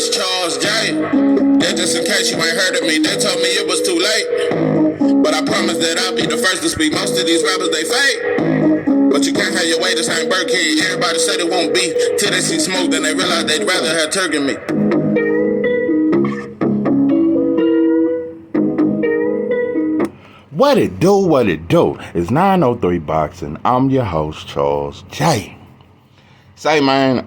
It's Charles J. That just in case you ain't heard of me, they told me it was too late. But I promise that I'll be the first to speak. Most of these rappers, they fake. But you can't have your way, this ain't Burger King. Everybody said it won't be. Till they see smoke, then they realize they'd rather have turkey than me. What it do? It's 903 Boxing. I'm your host, Charles J. Say, man,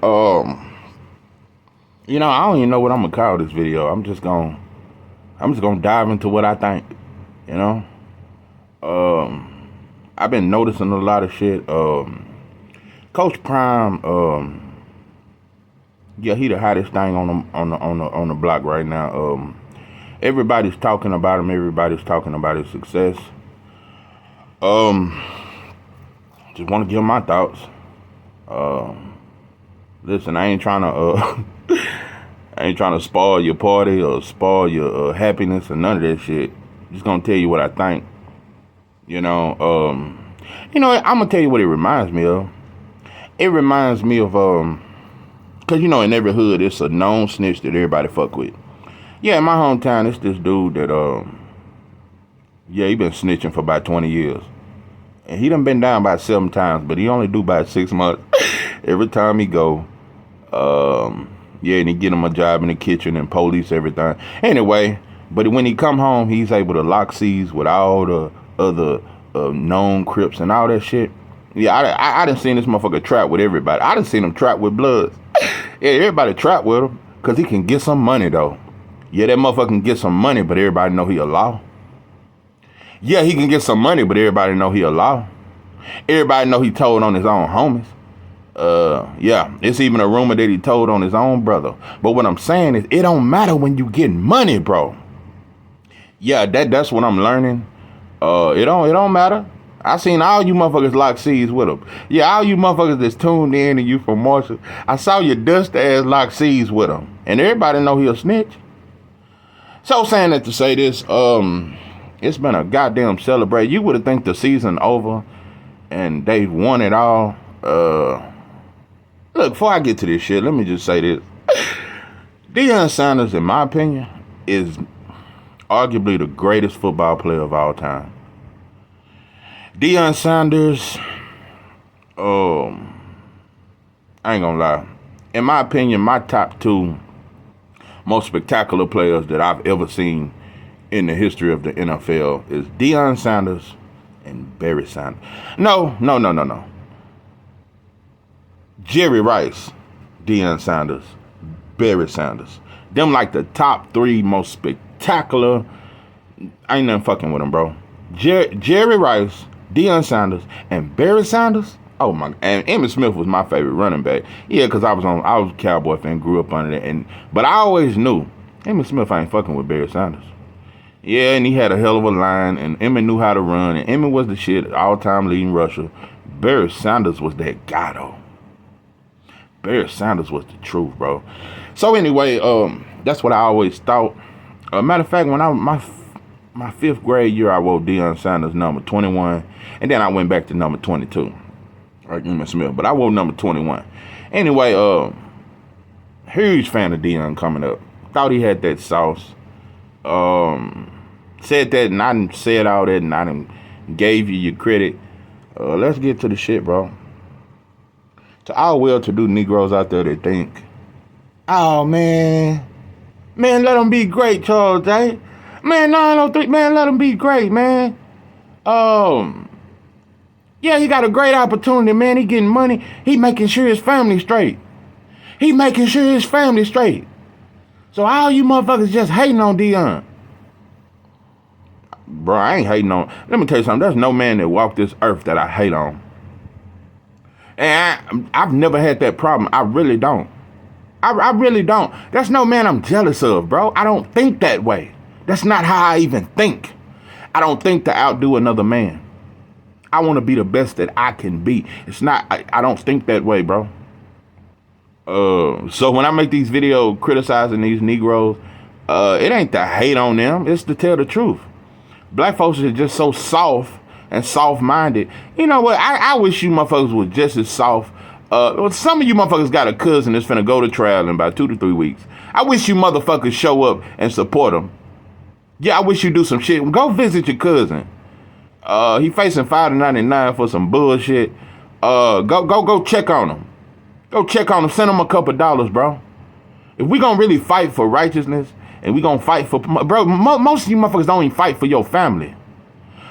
I don't even know what I'm gonna call this video. I'm just gonna dive into what I think, I've been noticing a lot of shit. Coach Prime, he the hottest thing on the block right now. Everybody's talking about him. Everybody's talking about his success. Just want to give my thoughts. Listen, I ain't trying to spoil your party or spoil your happiness or none of that shit. Just gonna tell you what I think. I'm gonna tell you what it reminds me of. It reminds me of cause in every hood it's a known snitch that everybody fuck with. Yeah, in my hometown, it's this dude that, he been snitching for about 20 years. And he done been down about 7 times, but he only do about 6 months. Every time he go, and he get him a job in the kitchen and police everything. Anyway, but when he come home, he's able to lock seas with all the other known Crips and all that shit. Yeah, I done seen this motherfucker trap with everybody. I done seen him trap with Bloods. Yeah, everybody trap with him, because he can get some money, though. Yeah, that motherfucker can get some money, but everybody know he a law. Yeah, he can get some money, but everybody know he a law. Everybody know he told on his own homies. It's even a rumor that he told on his own brother. But what I'm saying is, it don't matter when you get money, bro. Yeah, that's what I'm learning. It don't matter. I seen all you motherfuckers lock seas with him. Yeah, all you motherfuckers that's tuned in and you from Marshall, I saw your dust ass lock seas with him. And everybody know he a snitch. So saying that to say this, it's been a goddamn celebrate. You would have think the season over and they won it all. Look, before I get to this shit, let me just say this. Deion Sanders, in my opinion, is arguably the greatest football player of all time. Deion Sanders, I ain't gonna lie. In my opinion, my top 2 most spectacular players that I've ever seen in the history of the NFL is Deion Sanders and Barry Sanders. No. Jerry Rice, Deion Sanders, Barry Sanders. Them like the top 3 most spectacular. I ain't nothing fucking with them, bro. Jerry Rice, Deion Sanders, and Barry Sanders. Oh my! And Emmitt Smith was my favorite running back. Yeah, because I was a Cowboy fan, grew up under that. But I always knew Emmitt Smith ain't fucking with Barry Sanders. Yeah, and he had a hell of a line, and Emmitt knew how to run, and Emmitt was the shit, all-time leading rusher. Barry Sanders was that guy, though. Barry Sanders was the truth, bro. So anyway, that's what I always thought. Matter of fact, when my 5th grade year, I wore Deion Sanders number 21, and then I went back to number 22. Like Emmitt Smith, but I wore number 21. Anyway, huge fan of Deion coming up. Thought he had that sauce. Said that, and I done said all that, and I done gave you your credit. Let's get to the shit, bro. To all well-to-do Negroes out there that think, oh, man, let them be great, Charles J. Man, 903, man, let him be great, man. Yeah, he got a great opportunity, man. He getting money. He making sure his family straight. So all you motherfuckers just hating on Deion. Bro, I ain't hating on. Let me tell you something. There's no man that walked this earth that I hate on. And I've never had that problem. I really don't. I really don't. There's no man I'm jealous of, bro. I don't think that way. That's not how I even think. I don't think to outdo another man. I want to be the best that I can be. It's not, I don't think that way, bro. So when I make these videos criticizing these Negroes, it ain't to hate on them. It's to tell the truth. Black folks are just so soft and soft-minded. You know what? I wish you motherfuckers were just as soft. Some of you motherfuckers got a cousin that's finna go to trial in about 2 to 3 weeks. I wish you motherfuckers show up and support him. Yeah, I wish you do some shit. Go visit your cousin. He facing $5.99 for some bullshit. Go check on him. Go check on him. Send him a couple dollars, bro. If we gonna really fight for righteousness and we gonna fight for, bro, most of you motherfuckers don't even fight for your family.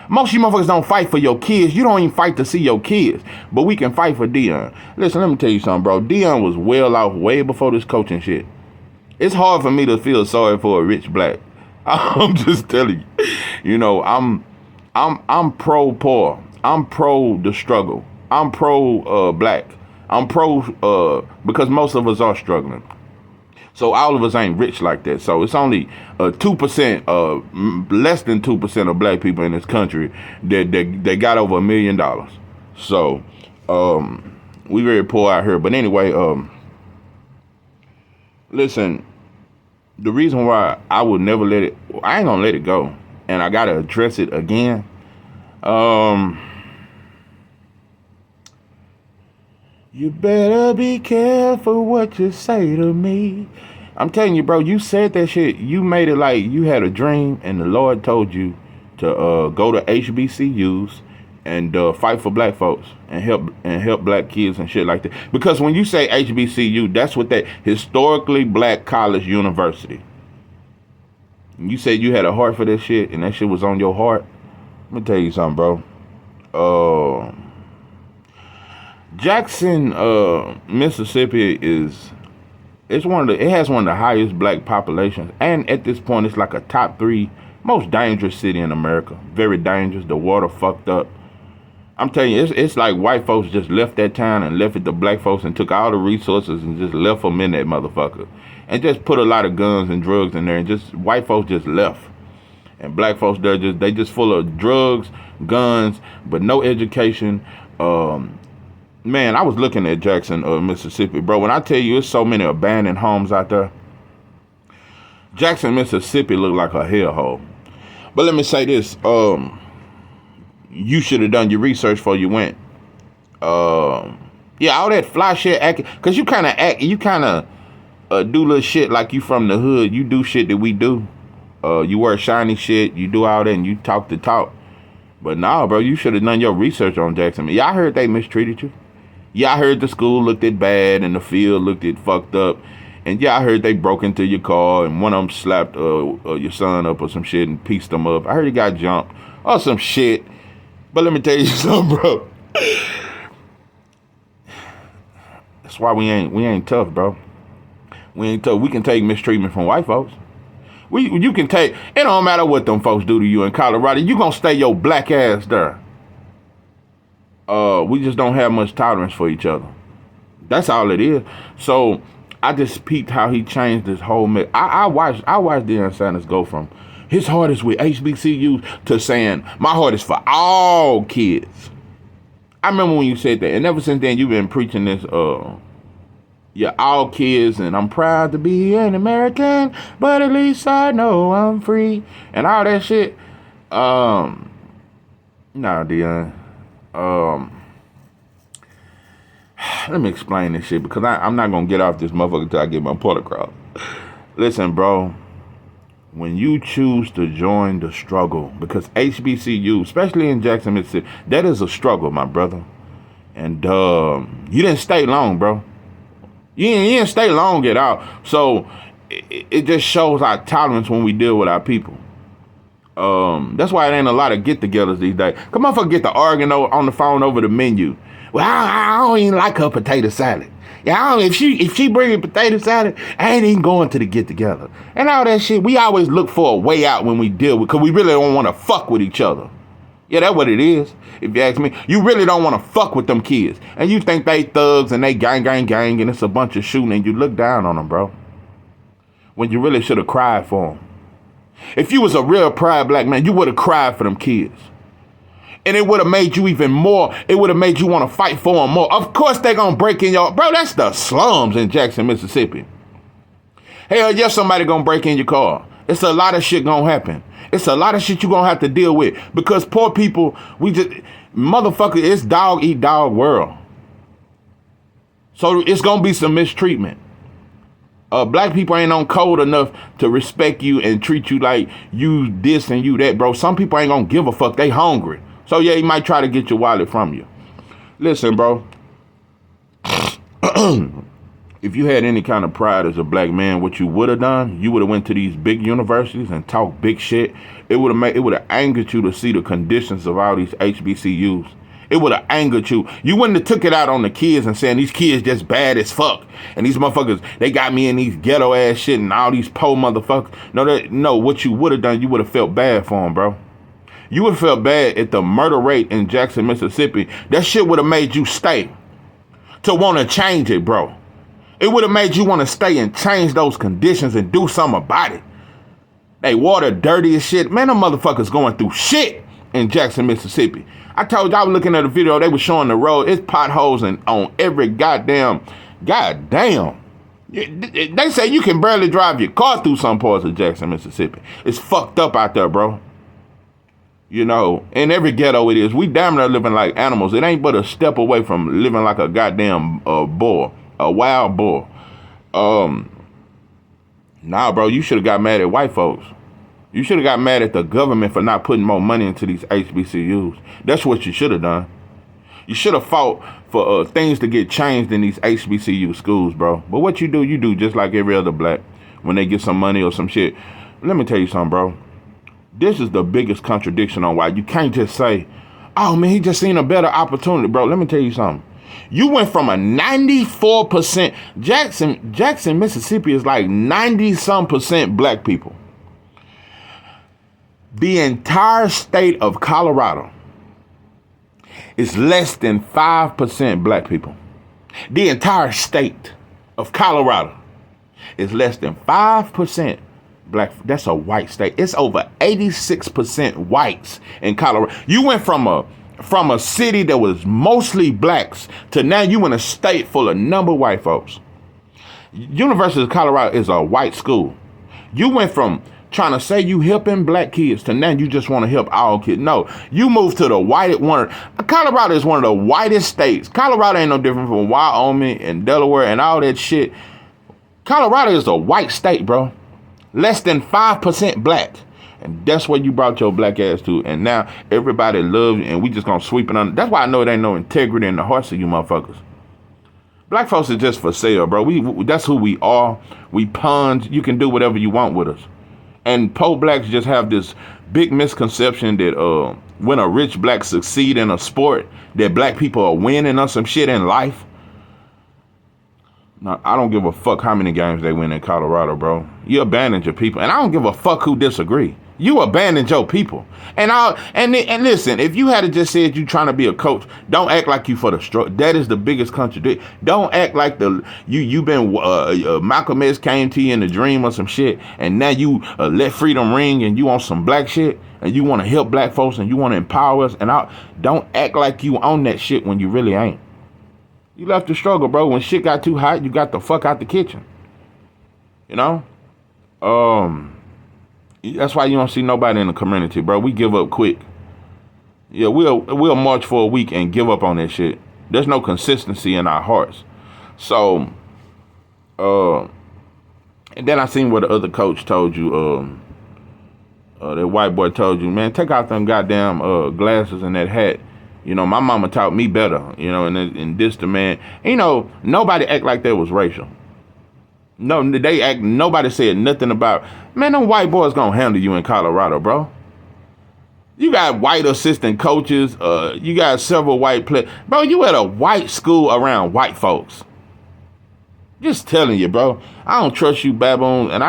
Most of you motherfuckers don't fight for your kids. You don't even fight to see your kids. But we can fight for Deion. Listen, let me tell you something, bro. Deion was well off way before this coaching shit. It's hard for me to feel sorry for a rich black. I'm just telling you. You know, I'm pro poor. I'm pro the struggle. I'm pro black. I'm pro because most of us are struggling. So all of us ain't rich like that. So it's only 2%, less than 2% of black people in this country that got over $1 million. So we very poor out here. But anyway, listen, the reason why I would never let it, I ain't gonna let it go, and I gotta address it again. You better be careful what you say to me. I'm telling you, bro, you said that shit. You made it like you had a dream and the Lord told you to go to HBCUs and fight for black folks and help black kids and shit like that. Because when you say HBCU, that's what that historically black college university. You said you had a heart for that shit and that shit was on your heart. Let me tell you something, bro. Jackson, Mississippi it has one of the highest black populations, and at this point it's like a top 3 most dangerous city in America. Very dangerous. The water fucked up. I'm telling you, it's like white folks just left that town and left it to black folks and took all the resources and just left them in that motherfucker and just put a lot of guns and drugs in there, and just white folks just left, and black folks there they just full of drugs, guns, but no education. Man, I was looking at Jackson, Mississippi, bro. When I tell you it's so many abandoned homes out there, Jackson, Mississippi look like a hellhole. But let me say this, you should have done your research before you went. Yeah, all that fly shit acting, cause you kind of do little shit like you from the hood. You do shit that we do. You wear shiny shit. You do all that, and you talk the talk. But nah, bro, you should have done your research on Jackson. Yeah, I heard they mistreated you. Yeah, I heard the school looked it bad and the field looked it fucked up. And yeah, I heard they broke into your car and one of them slapped your son up or some shit and pieced him up. I heard he got jumped or some shit. But let me tell you something, bro. That's why we ain't tough, bro. We ain't tough. We can take mistreatment from white folks. You can take, it don't matter what them folks do to you in Colorado, you gonna stay your black ass there. We just don't have much tolerance for each other. That's all it is. So I just peeped how he changed this whole mix. I watched Deion Sanders go from his heart is with HBCUs to saying my heart is for all kids. I remember when you said that, and ever since then you've been preaching this yeah, all kids, and I'm proud to be an American, but at least I know I'm free, and all that shit. Nah, Deion. Let me explain this shit, because I'm not gonna get off this motherfucker until I get my point across. Listen, bro. When you choose to join the struggle, because HBCU, especially in Jackson, Mississippi, that is a struggle, my brother. And you didn't stay long, bro. You didn't stay long at all. So it just shows our tolerance when we deal with our people. That's why it ain't a lot of get-togethers these days. Come on, get the arguing on the phone over the menu. Well, I don't even like her potato salad. Yeah, if she bring a potato salad, I ain't even going to the get-together. And all that shit, we always look for a way out when we deal with, because we really don't want to fuck with each other. Yeah, that's what it is. If you ask me, you really don't want to fuck with them kids. And you think they thugs and they gang, and it's a bunch of shooting, and you look down on them, bro. When you really should have cried for them. If you was a real proud black man, you would have cried for them kids. And it would have made you even more, it would have made you want to fight for them more. Of course they gonna break in your, bro, that's the slums in Jackson, Mississippi. Hell yeah, somebody gonna break in your car. It's a lot of shit gonna happen. It's a lot of shit you gonna have to deal with, because poor people, motherfucker, it's dog eat dog world. So it's gonna be some mistreatment. Black people ain't on code enough to respect you and treat you like you this and you that, bro. Some people ain't gonna give a fuck. They hungry. So yeah, he might try to get your wallet from you. Listen, bro. If you had any kind of pride as a black man, what you would have done, you would have went to these big universities and talked big shit. It would have angered you to see the conditions of all these HBCUs. It would have angered you. You wouldn't have took it out on the kids and saying these kids just bad as fuck. And these motherfuckers, they got me in these ghetto ass shit and all these po motherfuckers. No, what you would have done, you would have felt bad for them, bro. You would have felt bad at the murder rate in Jackson, Mississippi. That shit would have made you stay to want to change it, bro. It would have made you want to stay and change those conditions and do something about it. They water dirty as shit. Man, them motherfuckers going through shit in Jackson, Mississippi. I told you, I was looking at a video, they were showing the road. It's potholes and on every goddamn. They say you can barely drive your car through some parts of Jackson, Mississippi. It's fucked up out there, bro. You know, in every ghetto it is. We damn near living like animals. It ain't but a step away from living like a goddamn bull. A wild bull. Nah, bro, you should have got mad at white folks. You should have got mad at the government for not putting more money into these HBCUs. That's what you should have done. You should have fought for things to get changed in these HBCU schools, bro. But what you do just like every other black when they get some money or some shit. Let me tell you something, bro. This is the biggest contradiction on why you can't just say, oh, man, he just seen a better opportunity, bro. Let me tell you something. You went from a 94%, Jackson, Mississippi is like 90-some% black people. The entire state of Colorado is less than 5% black people. The entire state of Colorado is less than 5% black. That's a white state. It's over 86% whites in Colorado. You went from a city that was mostly blacks to now you in a state full of number white folks. University of Colorado is a white school. You went from trying to say you helping black kids to now you just want to help all kids. No, you moved to the white one. Colorado is one of the whitest states. Colorado ain't no different from Wyoming and Delaware and all that shit. Colorado is a white state, bro. Less than 5% black. And that's where you brought your black ass to. And now everybody loves you and we just gonna sweep it under. That's why I know it ain't no integrity in the hearts of you motherfuckers. Black folks are just for sale, bro. That's who we are. We pawns. You can do whatever you want with us. And poor blacks just have this big misconception that when a rich black succeed in a sport, that black people are winning on some shit in life. No, I don't give a fuck how many games they win in Colorado, bro. You abandoned your people. And I don't give a fuck who disagree. You abandoned your people. And listen, if you had just said you trying to be a coach, don't act like you for the stroke. That is the biggest contradiction. Don't act like you've been Malcolm X came to you in a dream or some shit, and now you let freedom ring and you on some black shit and you want to help black folks and you want to empower us. And don't act like you on that shit when you really ain't. You left the struggle, bro. When shit got too hot, you got the fuck out the kitchen. You know? That's why you don't see nobody in the community, bro. We give up quick. Yeah, we'll march for a week and give up on that shit. There's no consistency in our hearts. So, and then I seen what the other coach told you, that white boy told you, man, take out them goddamn glasses and that hat. You know, my mama taught me better, you know, and this the man. You know, nobody act like that was racial. No, nobody said nothing about, man, them white boys gonna handle you in Colorado, bro. You got white assistant coaches, you got several white players. Bro, you at a white school around white folks. Just telling you, bro. I don't trust you, baboon, and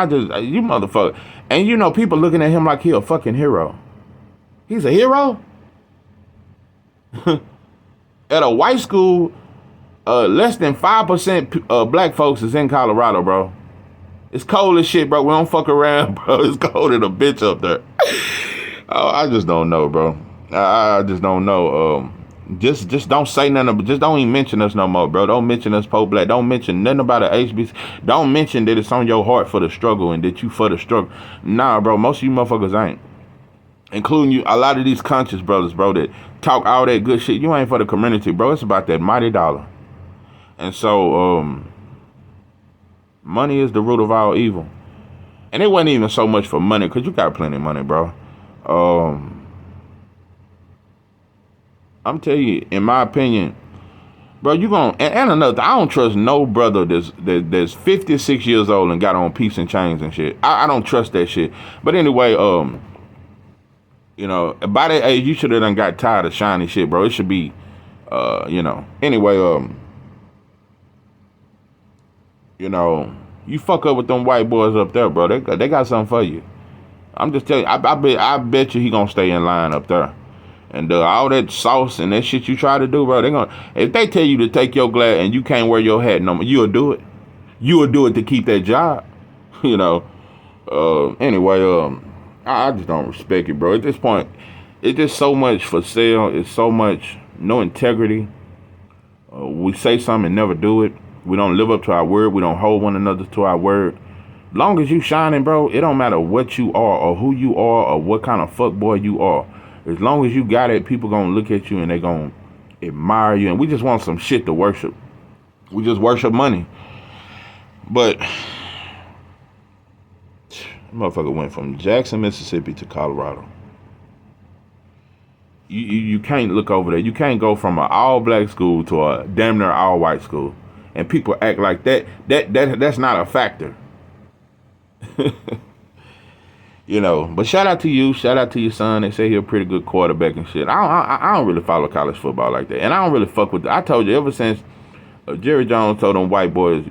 you motherfucker. And you know, people looking at him like he a fucking hero. He's a hero? At a white school, less than 5% black folks is in Colorado, bro. It's cold as shit, bro. We don't fuck around, bro. It's cold as a bitch up there. Oh, I just don't know, bro. I just don't know. Just don't say nothing. Just don't even mention us no more, bro. Don't mention us po black. Don't mention nothing about the HBC. Don't mention that it's on your heart for the struggle and that you for the struggle. Nah, bro. Most of you motherfuckers ain't. Including you, a lot of these conscious brothers, bro, that talk all that good shit. You ain't for the community, bro. It's about that mighty dollar. And so, Money is the root of all evil. And it wasn't even so much for money, because you got plenty of money, bro. I'm telling you, in my opinion, bro, you gonna and another thing, I don't trust no brother that's 56 years old and got on peace and chains and shit. I don't trust that shit. But anyway, you know, by that age, you should have done got tired of shiny shit, bro. It should be, you know. Anyway, you know, you fuck up with them white boys up there, bro. They got something for you. I'm just telling you, I bet you he gonna stay in line up there. And all that sauce and that shit you try to do, bro, if they tell you to take your glass and you can't wear your hat no more, you'll do it. You'll do it to keep that job. You know. Anyway, I just don't respect it, bro. At this point, it's just so much for sale. It's so much no integrity. We say something and never do it. We don't live up to our word. We don't hold one another to our word. Long as you shining, bro, it don't matter what you are or who you are or what kind of fuckboy you are. As long as you got it, people gonna look at you and they gonna admire you. And we just want some shit to worship. We just worship money. But motherfucker went from Jackson, Mississippi to Colorado. You can't look over there. You can't go from an all black school to a damn near all white school. And people act like that's not a factor. You know, but shout out to you, shout out to your son. They say he's a pretty good quarterback and shit. I don't really follow college football like that, and I don't really fuck with it. I told you ever since Jerry Jones told them white boys,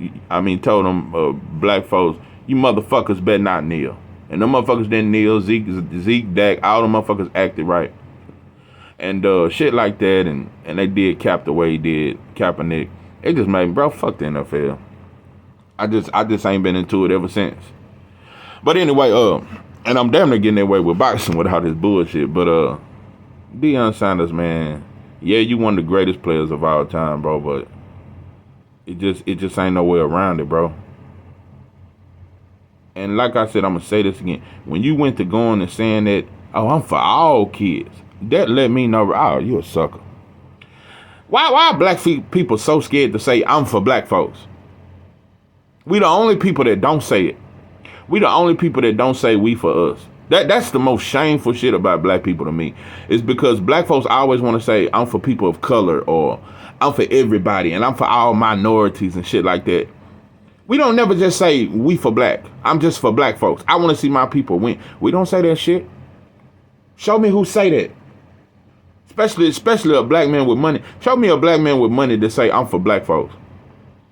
told them black folks, you motherfuckers better not kneel, and them motherfuckers didn't kneel. Zeke, Dak, all them motherfuckers acted right, and shit like that, and they did Cap the way he did Kaepernick. It just made me, bro, fuck the NFL. I just ain't been into it ever since. But anyway, and I'm damn near getting away with boxing with all this bullshit. But Deion Sanders, man, yeah, you one of the greatest players of all time, bro. But it just ain't no way around it, bro. And like I said, I'm gonna say this again. When you went to going and saying that, oh, I'm for all kids, that let me know, oh, you a sucker. Why are black people so scared to say I'm for black folks? We the only people that don't say it. We the only people that don't say we for us. That's the most shameful shit about black people to me. Is because black folks always want to say I'm for people of color or I'm for everybody and I'm for all minorities and shit like that. We don't never just say we for black. I'm just for black folks. I want to see my people win. We don't say that shit. Show me who say that. Especially a black man with money. Show me a black man with money to say I'm for black folks.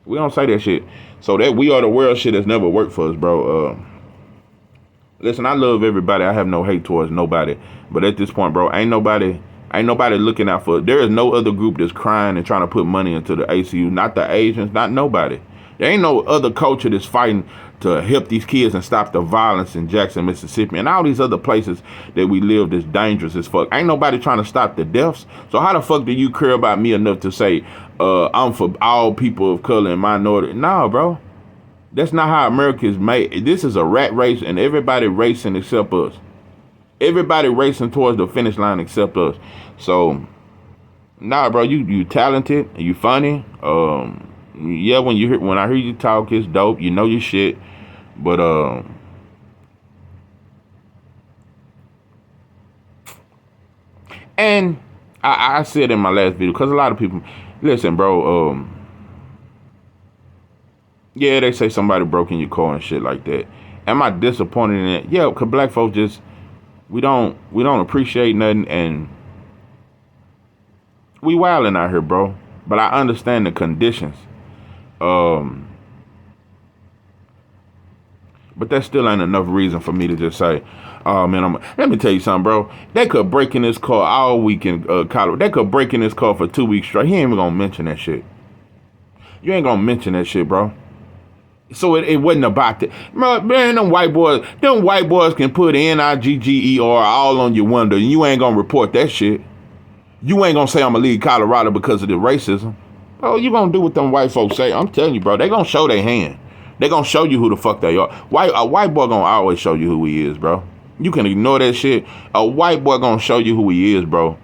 We don't say that shit. So that we are the world shit has never worked for us, bro. Listen, I love everybody. I have no hate towards nobody. But at this point, bro, ain't nobody looking out for. There is no other group that's crying and trying to put money into the ACU. Not the Asians, not nobody. There ain't no other culture that's fighting to help these kids and stop the violence in Jackson, Mississippi, and all these other places that we live that's dangerous as fuck. Ain't nobody trying to stop the deaths. So how the fuck do you care about me enough to say I'm for all people of color and minority? No, bro. That's not how America is made. This is a rat race, and everybody racing except us. Everybody racing towards the finish line except us. So, nah, bro, you talented, you funny. Yeah, when I hear you talk, it's dope. You know your shit, but and I said in my last video because a lot of people listen, bro. Yeah, they say somebody broke in your car and shit like that. Am I disappointed in it? Yeah, because black folks just we don't appreciate nothing and we wilding out here, bro. But I understand the conditions. But that still ain't enough reason for me to just say, oh man, let me tell you something, bro. They could break in this car all week in Colorado. They could break in this car for 2 weeks straight. He ain't even gonna mention that shit. You ain't gonna mention that shit, bro. So it wasn't about that. Man, them white boys can put NIGGER all on your window and you ain't gonna report that shit. You ain't gonna say I'm gonna leave Colorado because of the racism. Oh, you gonna do what them white folks say. I'm telling you, bro, they gonna show their hand. They gonna show you who the fuck they are. A white boy gonna always show you who he is, bro. You can ignore that shit. A white boy gonna show you who he is, bro.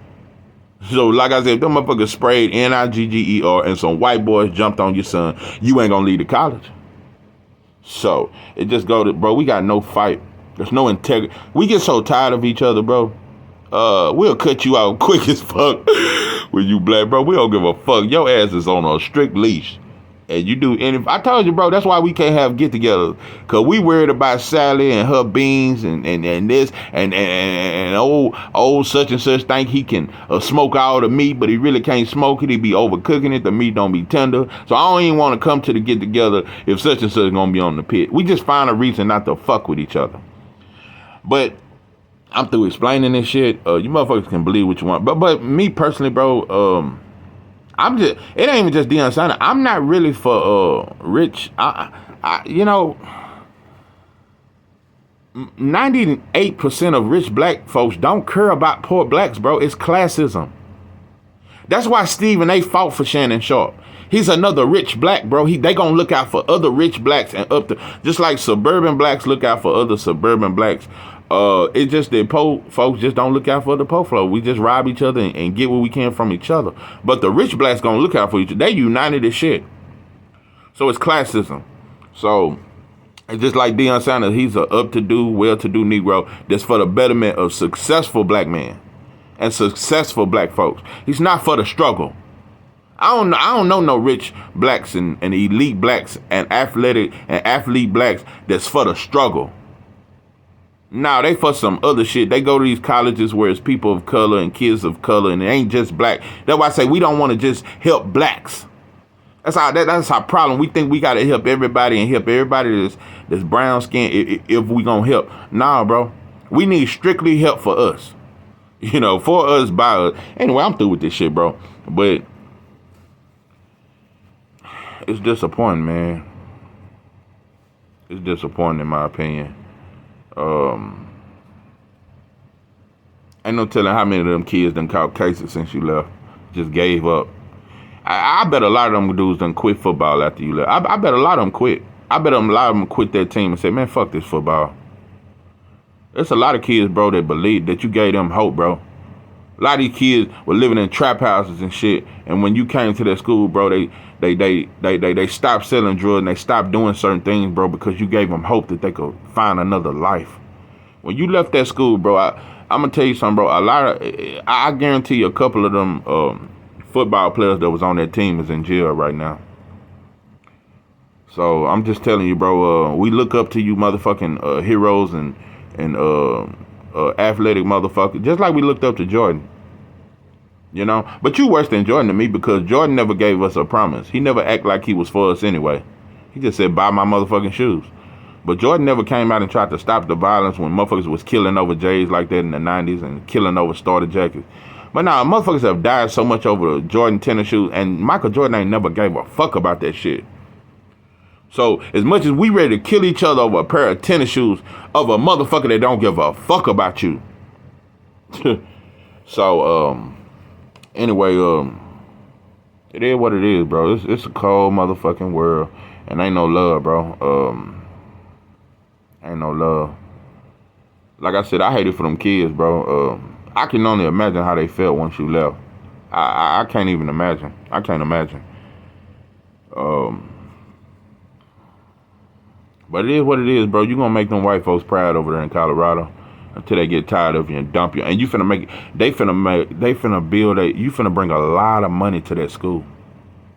So, like I said, if them motherfuckers sprayed NIGGER and some white boys jumped on your son, you ain't gonna leave the college. So it just go to, bro, we got no fight. There's no integrity. We get so tired of each other, bro. We'll cut you out quick as fuck when you black, bro. We don't give a fuck. Your ass is on a strict leash. And you do any, I told you, bro, that's why we can't have get together. Cause we worried about Sally and her beans and this and old such and such think he can smoke all the meat, but he really can't smoke it. He be overcooking it. The meat don't be tender. So I don't even want to come to the get together if such and such gonna be on the pit. We just find a reason not to fuck with each other. But I'm through explaining this shit. You motherfuckers can believe what you want. But me personally, bro, I'm just, it ain't even just Deion Sanders. I'm not really for rich. You know, 98% of rich black folks don't care about poor blacks, bro. It's classism. That's why Stephen A. fought for Shannon Sharp. He's another rich black, bro. They gonna look out for other rich blacks and up to, just like suburban blacks look out for other suburban blacks. It's just that poor folks just don't look out for the poor folk. We just rob each other and get what we can from each other. But the rich blacks gonna look out for each other. They united as shit. So it's classism. So it's just like Deion Sanders. He's a up-to-do, well-to-do Negro that's for the betterment of successful black men and successful black folks. He's not for the struggle. I don't know no rich blacks and elite blacks and athletic and athlete blacks that's for the struggle. Nah, they for some other shit. They go to these colleges where it's people of color and kids of color, and it ain't just black. That's why I say we don't want to just help blacks. That's our problem. We think we gotta help everybody and help everybody that's brown skin if we gonna help. Nah, bro. We need strictly help for us. You know, for us, by us. Anyway, I'm through with this shit, bro. But it's disappointing, man. It's disappointing in my opinion. Ain't no telling how many of them kids done caught cases since you left. Just gave up. I bet a lot of them dudes done quit football after you left. I bet a lot of them quit. I bet a lot of them quit that team and said, man, fuck this football. There's a lot of kids, bro, that believe that you gave them hope, bro. A lot of these kids were living in trap houses and shit. And when you came to that school, bro, they stopped selling drugs and they stopped doing certain things, bro, because you gave them hope that they could find another life. When you left that school, bro, I'm gonna tell you something, bro. I guarantee you a couple of them football players that was on that team is in jail right now. So I'm just telling you, bro. We look up to you, motherfucking heroes and athletic motherfuckers, just like we looked up to Jordan. You know, but you worse than Jordan to me because Jordan never gave us a promise. He never act like he was for us anyway. He just said, buy my motherfucking shoes. But Jordan never came out and tried to stop the violence when motherfuckers was killing over J's like that in the 90s and killing over starter jackets. But now, motherfuckers have died so much over Jordan tennis shoes, and Michael Jordan ain't never gave a fuck about that shit. So, as much as we ready to kill each other over a pair of tennis shoes of a motherfucker that don't give a fuck about you. So, anyway, it is what it is, bro. It's a cold motherfucking world, and ain't no love, bro. Ain't no love. Like I said, I hate it for them kids, bro. I can only imagine how they felt once you left. I can't even imagine. I can't imagine. But it is what it is, bro. You gonna make them white folks proud over there in Colorado until they get tired of you and dump you. And you finna they finna build you finna bring a lot of money to that school.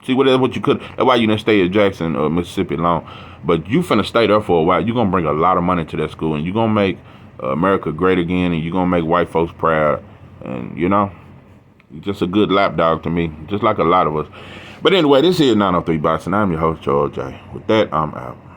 See, what you could, that's why you didn't stay at Jackson, Mississippi long. But you finna stay there for a while. You're gonna bring a lot of money to that school, and you're gonna make America great again, and you're gonna make white folks proud. And, you know, you're just a good lapdog to me, just like a lot of us. But anyway, this is 903 Boxing. I'm your host, George J. With that, I'm out.